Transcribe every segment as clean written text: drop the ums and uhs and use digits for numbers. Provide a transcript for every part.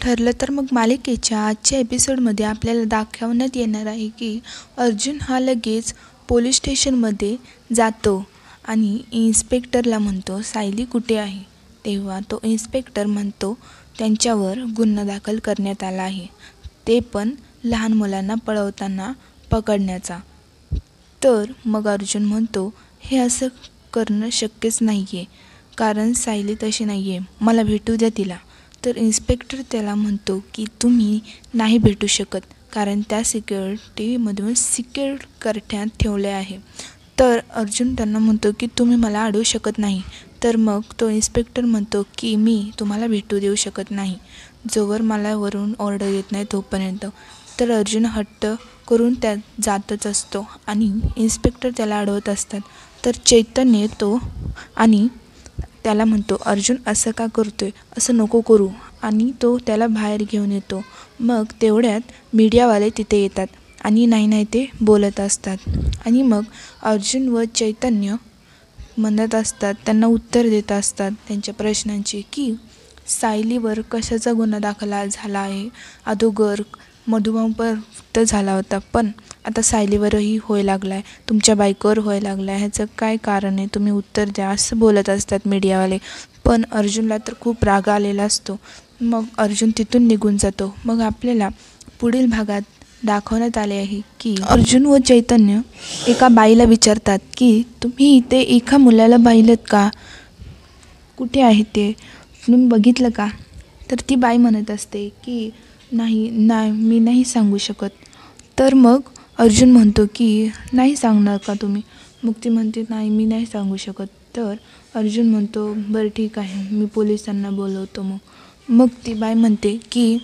ठरलं तर मग मालिकेच्या आजच्या एपिसोडमध्ये आपल्याला दाखवण्यात येणार आहे की अर्जुन हा लगेच पोलीस स्टेशनमध्ये जातो आणि इन्स्पेक्टरला म्हणतो सायली कुठे आहे. तेव्हा तो इन्स्पेक्टर म्हणतो त्यांच्यावर गुन्हा दाखल करण्यात आला आहे, ते पण लहान मुलांना पळवताना पकडण्याचा. तर मग अर्जुन म्हणतो हे असं करणं शक्यच नाही आहे, कारण सायली तशी नाही आहे, मला भेटू द्या तिला. तर इन्स्पेक्टर त्याला म्हणतो की तुम्ही नाही भेटू शकत, कारण त्या सिक्युरिटीमधून सिक्युअर करण्यात ठेवले आहे. तर अर्जुन त्यांना म्हणतो की तुम्ही मला अडवू शकत नाही. तर मग तो इन्स्पेक्टर म्हणतो की मी तुम्हाला भेटू देऊ शकत नाही, जोवर मला वरून ऑर्डर येत नाही तोपर्यंत. तर अर्जुन हट्ट करून त्यात जातच असतो आणि इन्स्पेक्टर त्याला अडवत असतात. तर चैतन्य येतो आणि त्याला म्हणतो अर्जुन असं का करतोय, असं नको करू, आणि तो त्याला बाहेर घेऊन येतो. मग तेवढ्यात मीडियावाले तिथे येतात आणि नाही ते बोलत असतात. आणि मग अर्जुन व चैतन्य म्हणत असतात, त्यांना उत्तर देत असतात त्यांच्या प्रश्नांची की सायलीवर कशाचा गुन्हा दाखल झाला आहे. अगोदर मधुबाबूवर फक्त झाला होता, पण आता सायलीवरही होय लागला आहे, तुमच्या बायकोवर होय लागला आहे, ह्याचं काय कारण आहे, तुम्ही उत्तर द्या, असं बोलत असतात मीडियावाले. पण अर्जुनला तर खूप राग आलेला असतो. मग अर्जुन तिथून निघून जातो. मग आपल्याला पुढील भागात दाखवण्यात आले आहे की अर्जुन व चैतन्य एका बाईला विचारतात की तुम्ही इथे एका मुलाला पाहिलंत का, कुठे आहे ते, तुम्ही बघितलं का. तर ती बाई म्हणत असते की नाही मी नाही सांगू शकत. तर मग अर्जुन म्हणतो की नाही सांगणार का तुम्ही. मग ती म्हणते नाही मी नाही सांगू शकत. तर अर्जुन म्हणतो बरं ठीक आहे, मी पोलिसांना बोलवतो. मग ती बाई म्हणते की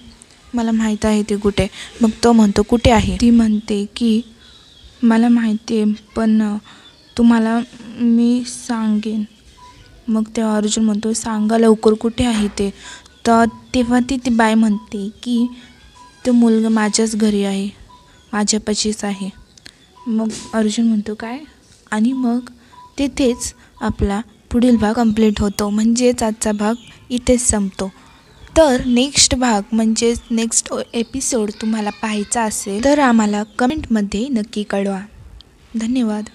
मला माहीत आहे ते कुठे. मग तो म्हणतो कुठे आहे. ती म्हणते की मला माहिती आहे, पण तुम्हाला मी सांगेन. मग तेव्हा अर्जुन म्हणतो सांगा लवकर कुठे आहे ते. तर तेव्हा ती बाई म्हणते की तो मुलगा माझ्याच घरी आहे, माझ्यापाशीच आहे. मग अर्जुन म्हणतो काय, आणि मग तिथेच आपला पुढील भाग कंप्लीट होतो. म्हणजेच आजचा भाग इथेच संपतो. तर नेक्स्ट भाग म्हणजेच नेक्स्ट एपिसोड तुम्हाला पाहायचा असेल तर आम्हाला कमेंटमध्ये नक्की कळवा. धन्यवाद.